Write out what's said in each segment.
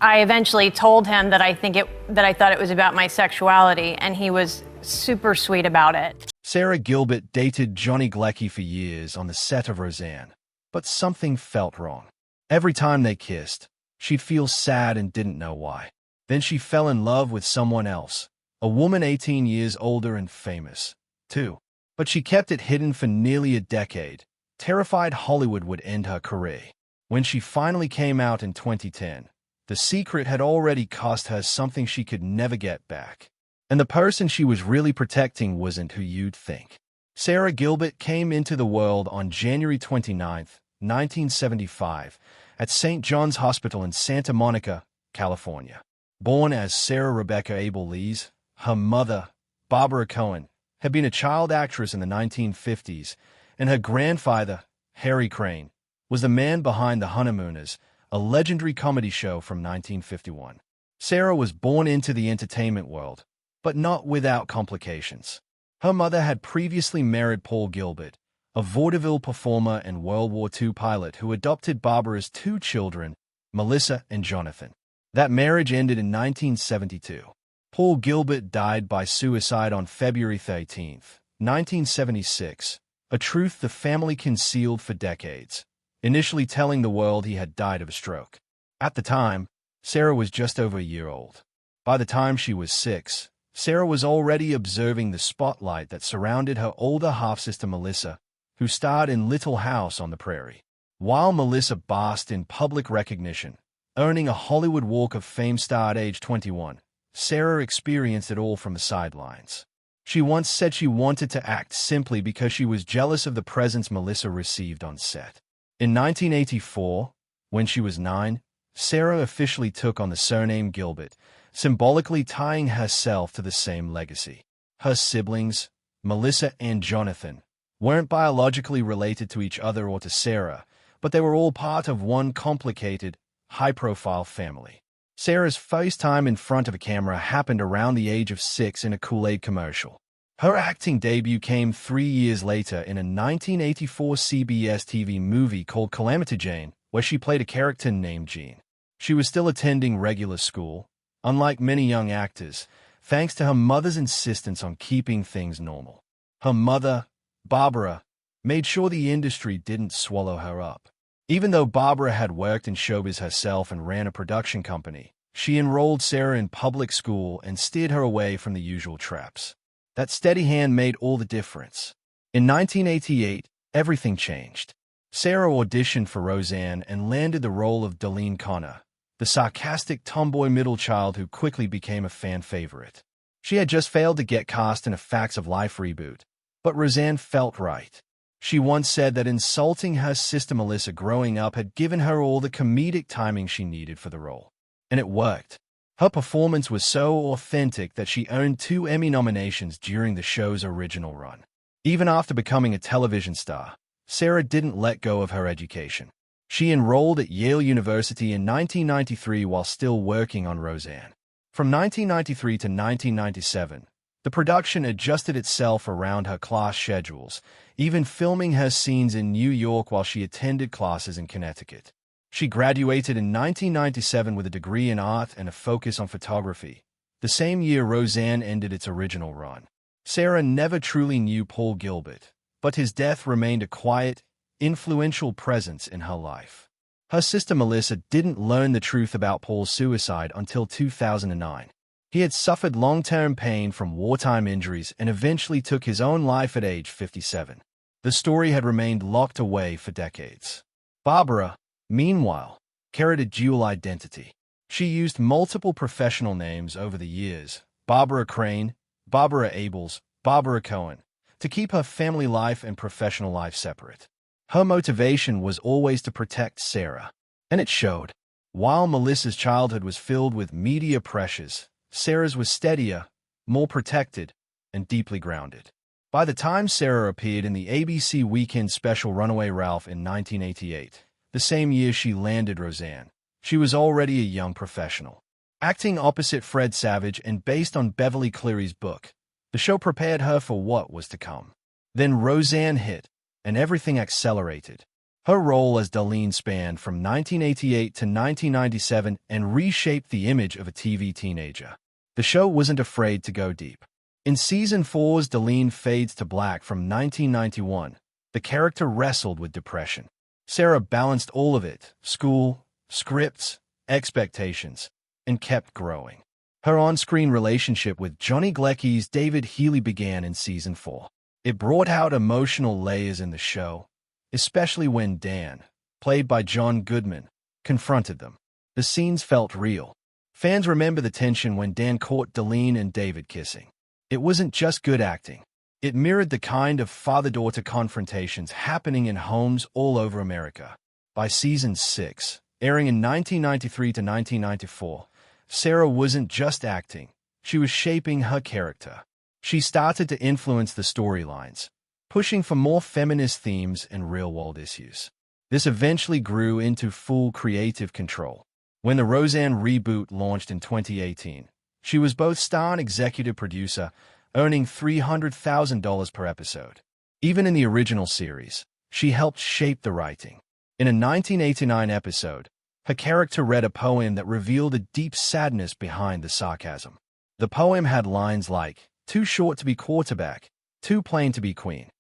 I eventually told him that I thought it was about my sexuality, and he was super sweet about it. Sara Gilbert dated Johnny Galecki for years on the set of Roseanne, but something felt wrong. Every time they kissed, she'd feel sad and didn't know why. Then she fell in love with someone else, a woman 18 years older and famous, too. But she kept it hidden for nearly a decade, terrified Hollywood would end her career. When she finally came out in 2010, the secret had already cost her something she could never get back. And the person she was really protecting wasn't who you'd think. Sara Gilbert came into the world on January 29, 1975, at St. John's Hospital in Santa Monica, California. Born as Sarah Rebecca Abel Lees, her mother, Barbara Cohen, had been a child actress in the 1950s, and her grandfather, Harry Crane, was the man behind The Honeymooners, a legendary comedy show from 1951. Sarah was born into the entertainment world, but not without complications. Her mother had previously married Paul Gilbert, a vaudeville performer and World War II pilot who adopted Barbara's two children, Melissa and Jonathan. That marriage ended in 1972. Paul Gilbert died by suicide on February 13, 1976, a truth the family concealed for decades, initially telling the world he had died of a stroke. At the time, Sarah was just over a year old. By the time she was 6, Sarah was already observing the spotlight that surrounded her older half-sister Melissa, who starred in Little House on the Prairie. While Melissa basked in public recognition, earning a Hollywood Walk of Fame star at age 21, Sarah experienced it all from the sidelines. She once said she wanted to act simply because she was jealous of the presents Melissa received on set. In 1984, when she was 9, Sarah officially took on the surname Gilbert, symbolically tying herself to the same legacy. Her siblings, Melissa and Jonathan, weren't biologically related to each other or to Sarah, but they were all part of one complicated, high-profile family. Sarah's first time in front of a camera happened around the age of 6 in a Kool-Aid commercial. Her acting debut came 3 years later in a 1984 CBS TV movie called Calamity Jane, where she played a character named Jean. She was still attending regular school, unlike many young actors, thanks to her mother's insistence on keeping things normal. Her mother, Barbara, made sure the industry didn't swallow her up. Even though Barbara had worked in showbiz herself and ran a production company, she enrolled Sarah in public school and steered her away from the usual traps. That steady hand made all the difference. In 1988, everything changed. Sarah auditioned for Roseanne and landed the role of Darlene Connor, the sarcastic tomboy middle child who quickly became a fan favorite. She had just failed to get cast in a Facts of Life reboot, but Roseanne felt right. She once said that insulting her sister Melissa growing up had given her all the comedic timing she needed for the role. And it worked. Her performance was so authentic that she earned 2 Emmy nominations during the show's original run. Even after becoming a television star, Sarah didn't let go of her education. She enrolled at Yale University in 1993 while still working on Roseanne. From 1993 to 1997, the production adjusted itself around her class schedules, even filming her scenes in New York while she attended classes in Connecticut. She graduated in 1997 with a degree in art and a focus on photography, the same year Roseanne ended its original run. Sarah never truly knew Paul Gilbert, but his death remained a quiet, influential presence in her life. Her sister Melissa didn't learn the truth about Paul's suicide until 2009. He had suffered long-term pain from wartime injuries and eventually took his own life at age 57. The story had remained locked away for decades. Barbara, meanwhile, carried a dual identity. She used multiple professional names over the years, Barbara Crane, Barbara Abels, Barbara Cohen, to keep her family life and professional life separate. Her motivation was always to protect Sarah, and it showed. While Melissa's childhood was filled with media pressures, Sarah's was steadier, more protected, and deeply grounded. By the time Sarah appeared in the ABC weekend special Runaway Ralph in 1988, the same year she landed Roseanne, she was already a young professional. Acting opposite Fred Savage and based on Beverly Cleary's book, the show prepared her for what was to come. Then Roseanne hit, and everything accelerated. Her role as Darlene spanned from 1988 to 1997 and reshaped the image of a TV teenager. The show wasn't afraid to go deep. In Season 4's Darlene Fades to Black from 1991, the character wrestled with depression. Sara balanced all of it, school, scripts, expectations, and kept growing. Her on-screen relationship with Johnny Galecki's David Healy began in Season 4. It brought out emotional layers in the show, especially when Dan, played by John Goodman, confronted them. The scenes felt real. Fans remember the tension when Dan caught Darlene and David kissing. It wasn't just good acting. It mirrored the kind of father-daughter confrontations happening in homes all over America. By Season 6, airing in 1993 to 1994, Sara wasn't just acting. She was shaping her character. She started to influence the storylines, pushing for more feminist themes and real-world issues. This eventually grew into full creative control. When the Roseanne reboot launched in 2018, she was both star and executive producer, earning $300,000 per episode. Even in the original series, she helped shape the writing. In a 1989 episode, her character read a poem that revealed a deep sadness behind the sarcasm. The poem had lines like, "Too short to be quarterback, too plain to be queen."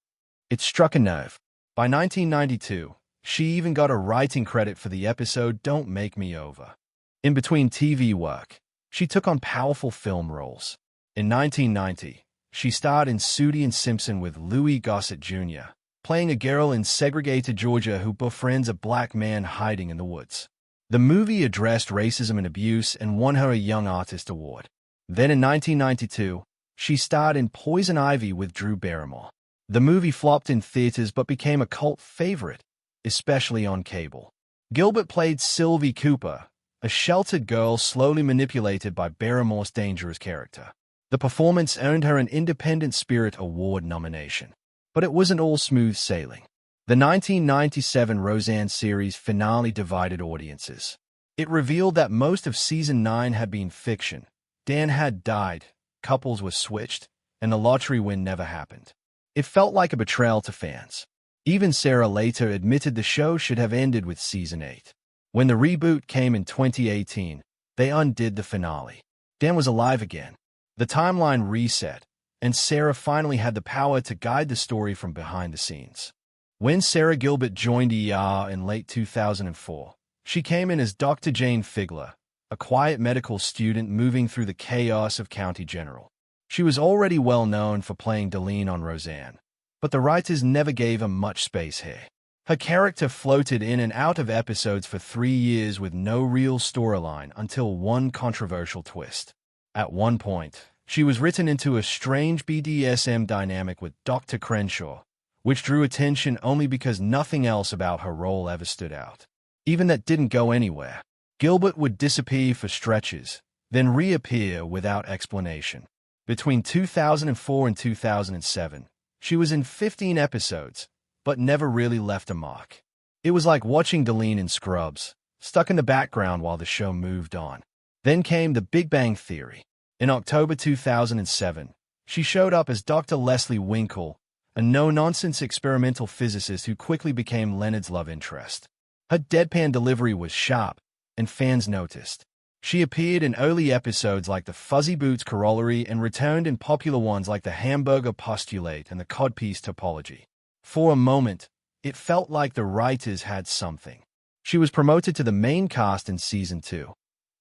It struck a nerve. By 1992, she even got a writing credit for the episode Don't Make Me Over. In between TV work, she took on powerful film roles. In 1990, she starred in Sooty and Simpson with Louis Gossett Jr., playing a girl in segregated Georgia who befriends a black man hiding in the woods. The movie addressed racism and abuse and won her a Young Artist Award. Then in 1992, she starred in Poison Ivy with Drew Barrymore. The movie flopped in theaters but became a cult favorite, especially on cable. Gilbert played Sylvie Cooper, a sheltered girl slowly manipulated by Barrymore's dangerous character. The performance earned her an Independent Spirit Award nomination. But it wasn't all smooth sailing. The 1997 Roseanne series finale divided audiences. It revealed that most of Season 9 had been fiction. Dan had died, couples were switched, and the lottery win never happened. It felt like a betrayal to fans. Even Sara later admitted the show should have ended with Season 8. When the reboot came in 2018, they undid the finale. Dan was alive again. The timeline reset, and Sara finally had the power to guide the story from behind the scenes. When Sara Gilbert joined ER in late 2004, she came in as Dr. Jane Figler, a quiet medical student moving through the chaos of County General. She was already well known for playing Darlene on Roseanne, but the writers never gave her much space here. Her character floated in and out of episodes for 3 years with no real storyline until one controversial twist. At one point, she was written into a strange BDSM dynamic with Dr. Crenshaw, which drew attention only because nothing else about her role ever stood out. Even that didn't go anywhere. Gilbert would disappear for stretches, then reappear without explanation. Between 2004 and 2007, she was in 15 episodes, but never really left a mark. It was like watching Darlene in Scrubs, stuck in the background while the show moved on. Then came The Big Bang Theory. In October 2007, she showed up as Dr. Leslie Winkle, a no-nonsense experimental physicist who quickly became Leonard's love interest. Her deadpan delivery was sharp, and fans noticed. She appeared in early episodes like the Fuzzy Boots Corollary and returned in popular ones like the Hamburger Postulate and the Codpiece Topology. For a moment, it felt like the writers had something. She was promoted to the main cast in Season 2,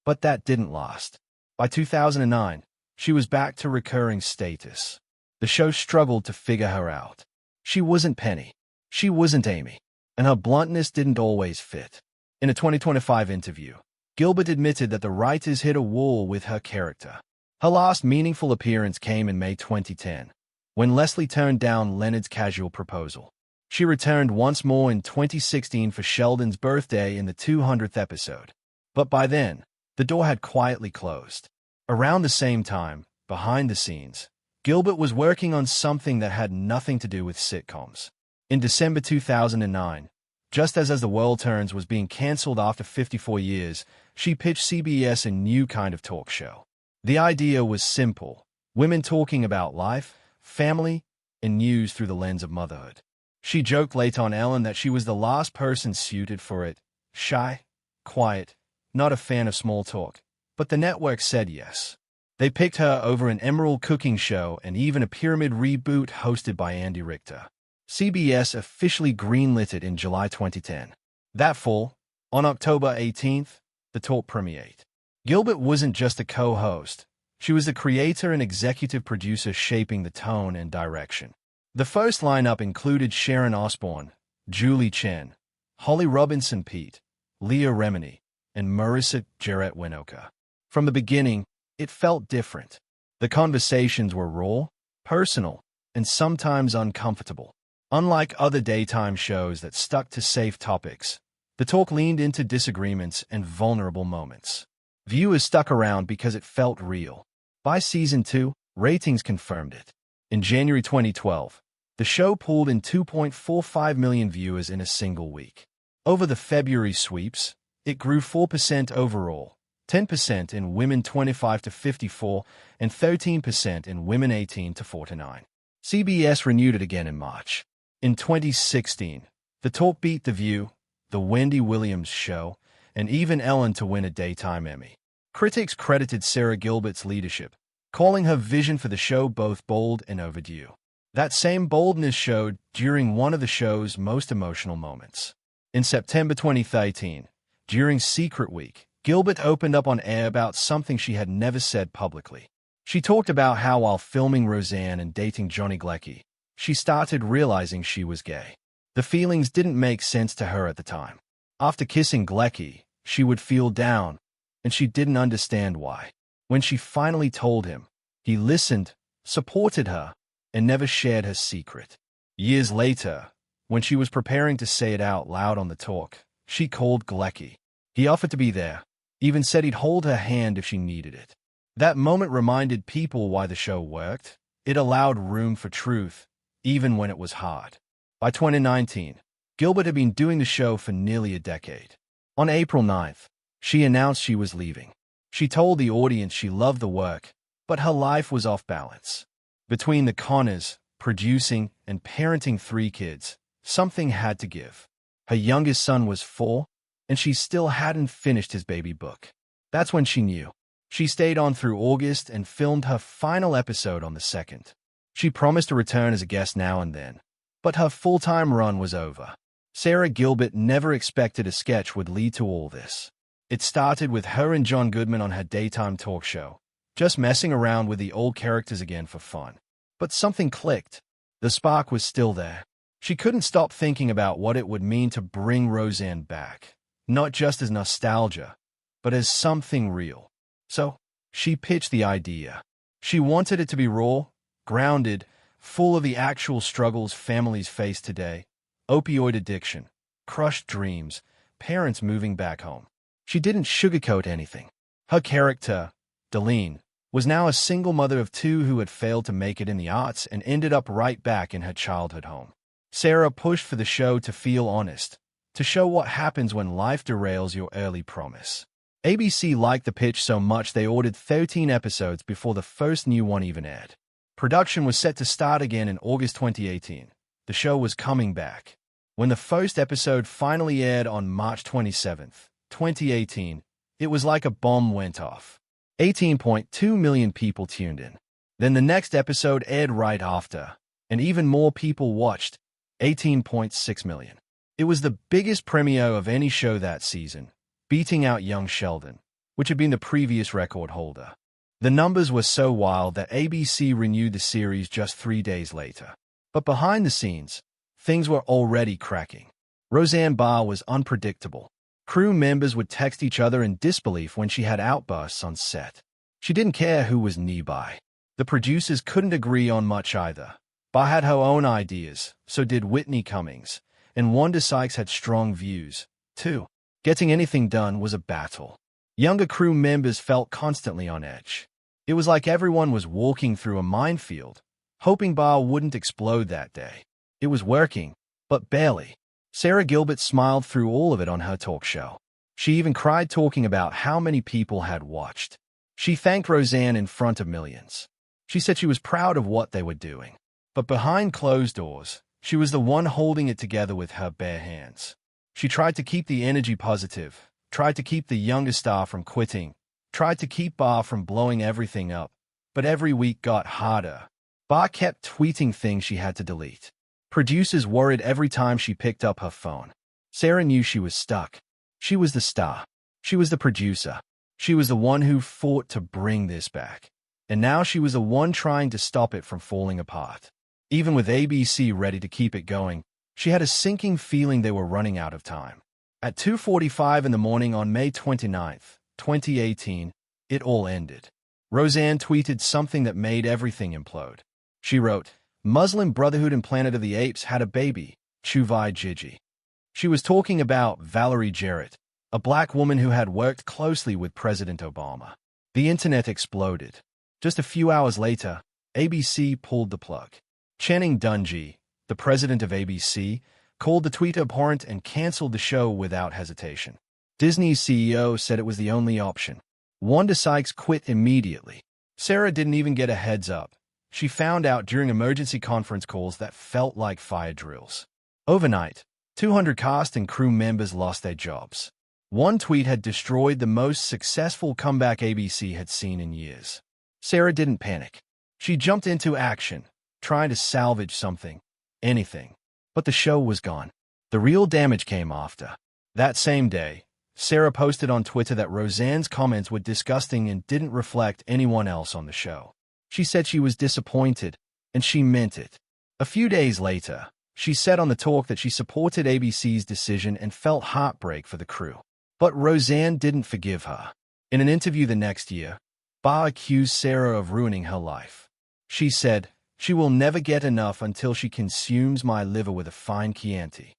but that didn't last. By 2009, she was back to recurring status. The show struggled to figure her out. She wasn't Penny. She wasn't Amy. And her bluntness didn't always fit. In a 2025 interview, Gilbert admitted that the writers hit a wall with her character. Her last meaningful appearance came in May 2010, when Leslie turned down Leonard's casual proposal. She returned once more in 2016 for Sheldon's birthday in the 200th episode. But by then, the door had quietly closed. Around the same time, behind the scenes, Gilbert was working on something that had nothing to do with sitcoms. In December 2009, just as The World Turns was being canceled after 54 years, she pitched CBS a new kind of talk show. The idea was simple: women talking about life, family, and news through the lens of motherhood. She joked late on Ellen that she was the last person suited for it. Shy, quiet, not a fan of small talk. But the network said yes. They picked her over an Emerald cooking show and even a Pyramid reboot hosted by Andy Richter. CBS officially greenlit it in July 2010. That fall, on October 18th, the talk premiered. Gilbert wasn't just a co-host. She was the creator and executive producer shaping the tone and direction. The first lineup included Sharon Osbourne, Julie Chen, Holly Robinson Peete, Leah Remini, and Marissa Jarrett Winokur. From the beginning, it felt different. The conversations were raw, personal, and sometimes uncomfortable. Unlike other daytime shows that stuck to safe topics, the talk leaned into disagreements and vulnerable moments. Viewers stuck around because it felt real. By season 2, ratings confirmed it. In January 2012, the show pulled in 2.45 million viewers in a single week. Over the February sweeps, it grew 4% overall, 10% in women 25 to 54, and 13% in women 18 to 49. CBS renewed it again in March. In 2016, the talk beat The View, The Wendy Williams Show, and even Ellen to win a Daytime Emmy. Critics credited Sara Gilbert's leadership, calling her vision for the show both bold and overdue. That same boldness showed during one of the show's most emotional moments. In September 2013, during Secret Week, Gilbert opened up on air about something she had never said publicly. She talked about how while filming Roseanne and dating Johnny Galecki, she started realizing she was gay. The feelings didn't make sense to her at the time. After kissing Galecki, she would feel down, and she didn't understand why. When she finally told him, he listened, supported her, and never shared her secret. Years later, when she was preparing to say it out loud on the talk, she called Galecki. He offered to be there, even said he'd hold her hand if she needed it. That moment reminded people why the show worked. It allowed room for truth, even when it was hard. By 2019, Gilbert had been doing the show for nearly a decade. On April 9th, she announced she was leaving. She told the audience she loved the work, but her life was off balance. Between the Connors, producing, and parenting 3 kids, something had to give. Her youngest son was 4, and she still hadn't finished his baby book. That's when she knew. She stayed on through August and filmed her final episode on the 2nd. She promised to return as a guest now and then, but her full-time run was over. Sara Gilbert never expected a sketch would lead to all this. It started with her and John Goodman on her daytime talk show, just messing around with the old characters again for fun. But something clicked. The spark was still there. She couldn't stop thinking about what it would mean to bring Roseanne back, not just as nostalgia, but as something real. So, she pitched the idea. She wanted it to be raw, grounded, full of the actual struggles families face today: opioid addiction, crushed dreams, parents moving back home. She didn't sugarcoat anything. Her character, Deline, was now a single mother of 2 who had failed to make it in the arts and ended up right back in her childhood home. Sara pushed for the show to feel honest, to show what happens when life derails your early promise. ABC liked the pitch so much they ordered 13 episodes before the first new one even aired. Production was set to start again in August 2018. The show was coming back. When the first episode finally aired on March 27th, 2018, it was like a bomb went off. 18.2 million people tuned in. Then the next episode aired right after, and even more people watched, 18.6 million. It was the biggest premiere of any show that season, beating out Young Sheldon, which had been the previous record holder. The numbers were so wild that ABC renewed the series just 3 days later. But behind the scenes, things were already cracking. Roseanne Barr was unpredictable. Crew members would text each other in disbelief when she had outbursts on set. She didn't care who was nearby. The producers couldn't agree on much either. Barr had her own ideas, so did Whitney Cummings, and Wanda Sykes had strong views, too. Getting anything done was a battle. Younger crew members felt constantly on edge. It was like everyone was walking through a minefield, hoping Barr wouldn't explode that day. It was working, but barely. Sara Gilbert smiled through all of it on her talk show. She even cried talking about how many people had watched. She thanked Roseanne in front of millions. She said she was proud of what they were doing. But behind closed doors, She was the one holding it together with her bare hands. She tried to keep the energy positive, tried to keep the youngest star from quitting, tried to keep Bar from blowing everything up, but every week got harder. Bar kept tweeting things she had to delete. Producers worried every time she picked up her phone. Sara knew she was stuck. She was the star. She was the producer. She was the one who fought to bring this back. And now she was the one trying to stop it from falling apart. Even with ABC ready to keep it going, she had a sinking feeling they were running out of time. At 2:45 in the morning on May 29, 2018, it all ended. Roseanne tweeted something that made everything implode. She wrote, "Muslim Brotherhood and Planet of the Apes had a baby, Chuvai Gigi." She was talking about Valerie Jarrett, a black woman who had worked closely with President Obama. The internet exploded. Just a few hours later, ABC pulled the plug. Channing Dungey, the president of ABC, called the tweet abhorrent and canceled the show without hesitation. Disney's CEO said it was the only option. Wanda Sykes quit immediately. Sara didn't even get a heads up. She found out during emergency conference calls that felt like fire drills. Overnight, 200 cast and crew members lost their jobs. One tweet had destroyed the most successful comeback ABC had seen in years. Sara didn't panic. She jumped into action, trying to salvage something, anything. But the show was gone. The real damage came after. That same day, Sara posted on Twitter that Roseanne's comments were disgusting and didn't reflect anyone else on the show. She said she was disappointed, and she meant it. A few days later, she said on The Talk that she supported ABC's decision and felt heartbreak for the crew. But Roseanne didn't forgive her. In an interview the next year, Bar accused Sara of ruining her life. She said, "She will never get enough until she consumes my liver with a fine Chianti."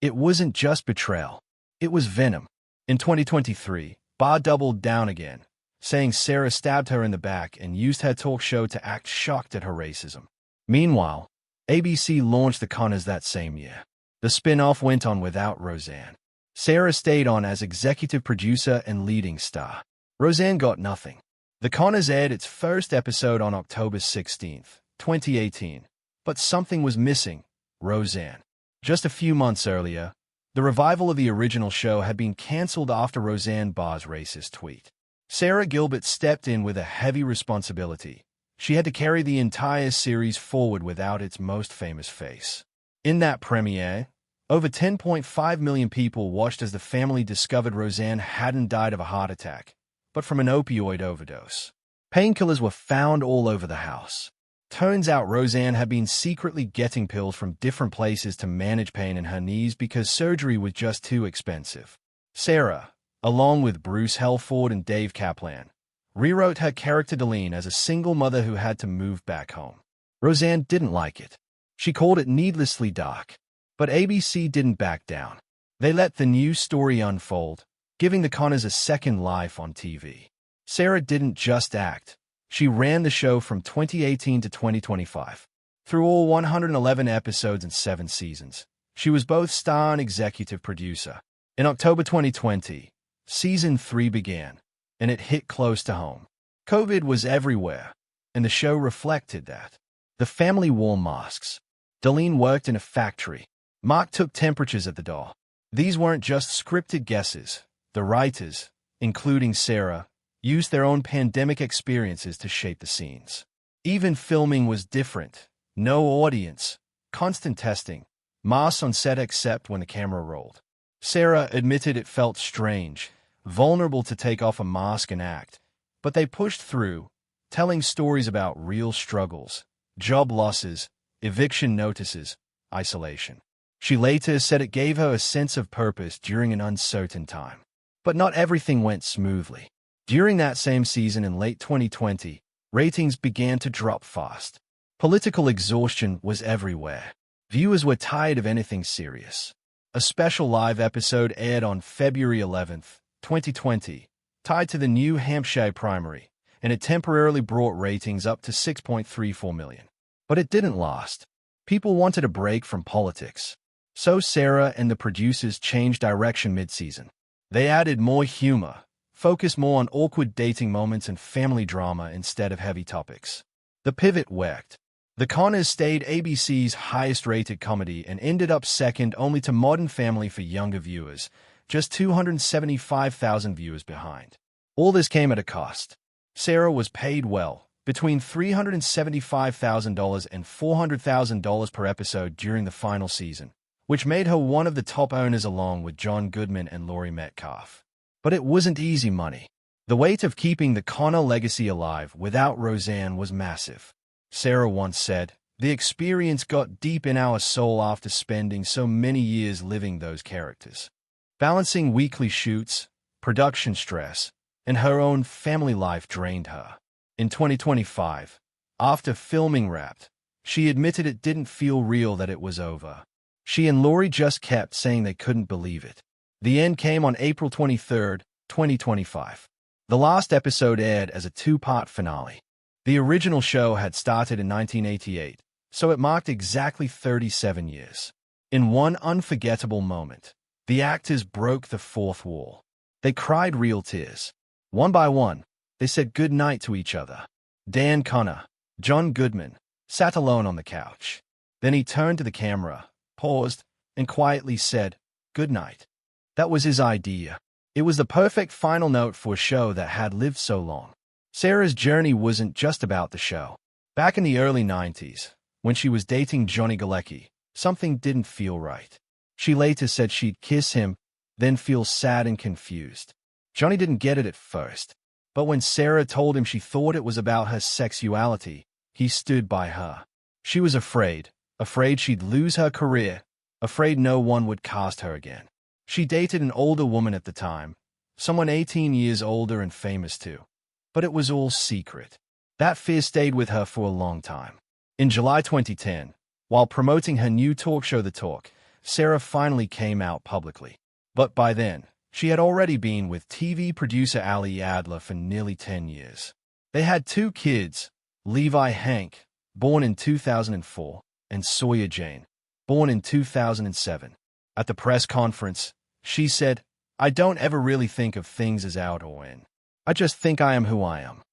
It wasn't just betrayal. It was venom. In 2023, Bar doubled down again, saying Sara stabbed her in the back and used her talk show to act shocked at her racism. Meanwhile, ABC launched The Conners that same year. The spin-off went on without Roseanne. Sara stayed on as executive producer and leading star. Roseanne got nothing. The Conners aired its first episode on October 16, 2018, but something was missing: Roseanne. Just a few months earlier, the revival of the original show had been cancelled after Roseanne Barr's racist tweet. Sara Gilbert stepped in with a heavy responsibility. She had to carry the entire series forward without its most famous face. In that premiere, over 10.5 million people watched as the family discovered Roseanne hadn't died of a heart attack, but from an opioid overdose. Painkillers were found all over the house. Turns out Roseanne had been secretly getting pills from different places to manage pain in her knees because surgery was just too expensive. Sara, along with Bruce Helford and Dave Kaplan, rewrote her character Delene as a single mother who had to move back home. Roseanne didn't like it. She called it needlessly dark. But ABC didn't back down. They let the new story unfold, giving the Conners a second life on TV. Sara didn't just act. She ran the show from 2018 to 2025. Through all 111 episodes and 7 seasons, she was both star and executive producer. In October 2020, Season 3 began, and it hit close to home. COVID was everywhere, and the show reflected that. The family wore masks. Delene worked in a factory. Mark took temperatures at the door. These weren't just scripted guesses. The writers, including Sara, used their own pandemic experiences to shape the scenes. Even filming was different. No audience, constant testing, masks on set except when the camera rolled. Sara admitted it felt strange, vulnerable to take off a mask and act, but they pushed through, telling stories about real struggles, job losses, eviction notices, isolation. She later said it gave her a sense of purpose during an uncertain time. But not everything went smoothly. During that same season in late 2020, ratings began to drop fast. Political exhaustion was everywhere. Viewers were tired of anything serious. A special live episode aired on February 11, 2020, tied to the New Hampshire primary, and it temporarily brought ratings up to 6.34 million. But it didn't last. People wanted a break from politics. So Sara and the producers changed direction mid-season. They added more humor, focused more on awkward dating moments and family drama instead of heavy topics. The pivot worked. The Conners stayed ABC's highest-rated comedy and ended up second only to Modern Family for younger viewers, just 275,000 viewers behind. All this came at a cost. Sara was paid well, between $375,000 and $400,000 per episode during the final season, which made her one of the top earners along with John Goodman and Laurie Metcalf. But it wasn't easy money. The weight of keeping the Connor legacy alive without Roseanne was massive. Sara once said, "The experience got deep in our soul after spending so many years living those characters." Balancing weekly shoots, production stress, and her own family life drained her. In 2025, after filming wrapped, she admitted it didn't feel real that it was over. She and Laurie just kept saying they couldn't believe it. The end came on April 23, 2025. The last episode aired as a two-part finale. The original show had started in 1988, so it marked exactly 37 years. In one unforgettable moment, the actors broke the fourth wall. They cried real tears. One by one, they said good night to each other. Dan Connor, John Goodman, sat alone on the couch. Then he turned to the camera, paused, and quietly said, "Good night." That was his idea. It was the perfect final note for a show that had lived so long. Sara's journey wasn't just about the show. Back in the early 90s, when she was dating Johnny Galecki, something didn't feel right. She later said she'd kiss him, then feel sad and confused. Johnny didn't get it at first, but when Sara told him she thought it was about her sexuality, he stood by her. She was afraid she'd lose her career, afraid no one would cast her again. She dated an older woman at the time, someone 18 years older and famous too. But it was all secret. That fear stayed with her for a long time. In July 2010, while promoting her new talk show The Talk, Sara finally came out publicly. But by then, she had already been with TV producer Ali Adler for nearly 10 years. They had two kids, Levi Hank, born in 2004, and Sawyer Jane, born in 2007. At the press conference, she said, "I don't ever really think of things as out or in. I just think I am who I am."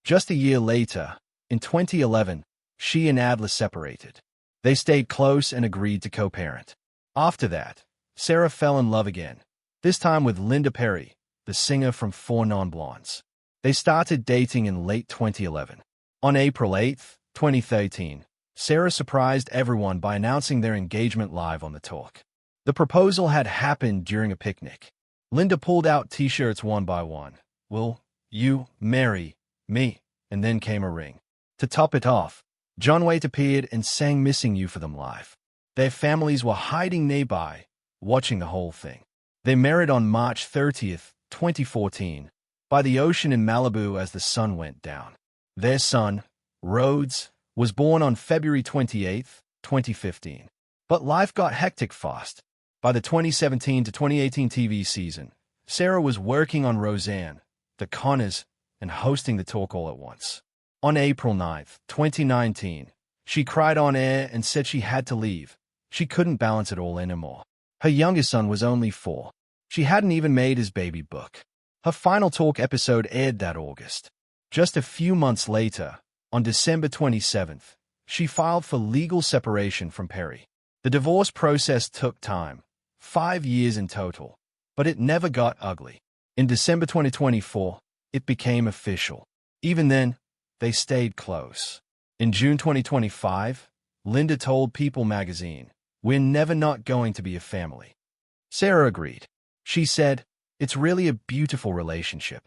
Just a year later, in 2011, she and Adler separated. They stayed close and agreed to co-parent. After that, Sara fell in love again, this time with Linda Perry, the singer from Four Non-Blondes. They started dating in late 2011. On April 8, 2013, Sara surprised everyone by announcing their engagement live on The Talk. The proposal had happened during a picnic. Linda pulled out t-shirts one by one. "Will you marry me?" And then came a ring. To top it off, John Waite appeared and sang "Missing You" for them live. Their families were hiding nearby, watching the whole thing. They married on March 30, 2014, by the ocean in Malibu as the sun went down. Their son, Rhodes, was born on February 28, 2015. But life got hectic fast. By the 2017 to 2018 TV season, Sara was working on Roseanne, The Conners, and hosting The Talk all at once. On April 9, 2019, she cried on air and said she had to leave. She couldn't balance it all anymore. Her youngest son was only 4. She hadn't even made his baby book. Her final Talk episode aired that August. Just a few months later, on December 27th, she filed for legal separation from Perry. The divorce process took time, 5 years in total, but it never got ugly. In December 2024, it became official. Even then, they stayed close. In June 2025, Linda told People magazine, "We're never not going to be a family." Sara agreed. She said, "It's really a beautiful relationship."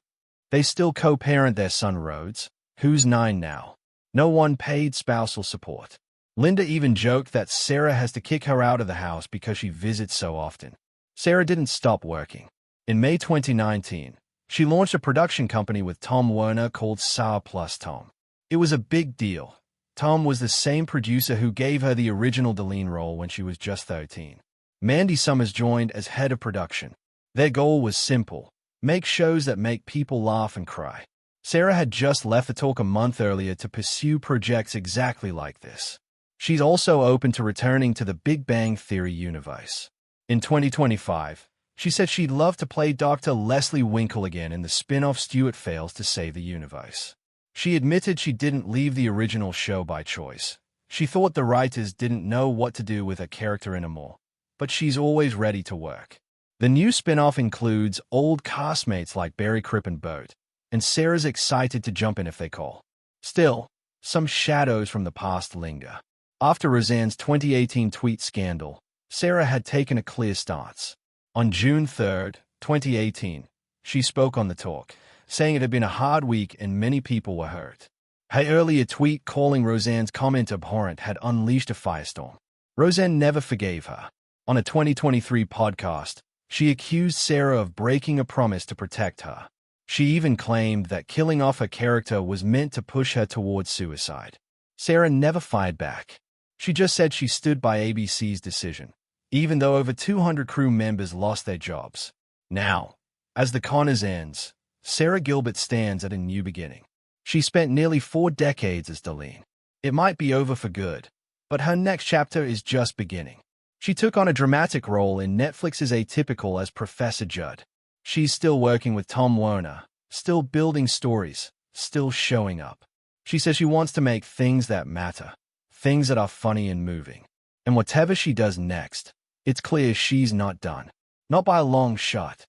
They still co-parent their son Rhodes, who's 9 now. No one paid spousal support. Linda even joked that Sara has to kick her out of the house because she visits so often. Sara didn't stop working. In May 2019, she launched a production company with Tom Werner called Sara Plus Tom. It was a big deal. Tom was the same producer who gave her the original Deline role when she was just 13. Mandy Summers joined as head of production. Their goal was simple: make shows that make people laugh and cry. Sara had just left The Talk a month earlier to pursue projects exactly like this. She's also open to returning to the Big Bang Theory universe. In 2025, she said she'd love to play Dr. Leslie Winkle again in the spin-off Stuart Fails to Save the Universe. She admitted she didn't leave the original show by choice. She thought the writers didn't know what to do with her character anymore, but she's always ready to work. The new spin-off includes old castmates like Barry Cripp and Boat, and Sarah's excited to jump in if they call. Still, some shadows from the past linger. After Roseanne's 2018 tweet scandal, Sara had taken a clear stance. On June 3, 2018, she spoke on The Talk, saying it had been a hard week and many people were hurt. Her earlier tweet calling Roseanne's comment abhorrent had unleashed a firestorm. Roseanne never forgave her. On a 2023 podcast, she accused Sara of breaking a promise to protect her. She even claimed that killing off her character was meant to push her towards suicide. Sara never fired back. She just said she stood by ABC's decision, even though over 200 crew members lost their jobs. Now, as the Connors ends, Sara Gilbert stands at a new beginning. She spent nearly 4 decades as Darlene. It might be over for good, but her next chapter is just beginning. She took on a dramatic role in Netflix's Atypical as Professor Judd. She's still working with Tom Werner, still building stories, still showing up. She says she wants to make things that matter, things that are funny and moving. And whatever she does next, it's clear she's not done. Not by a long shot.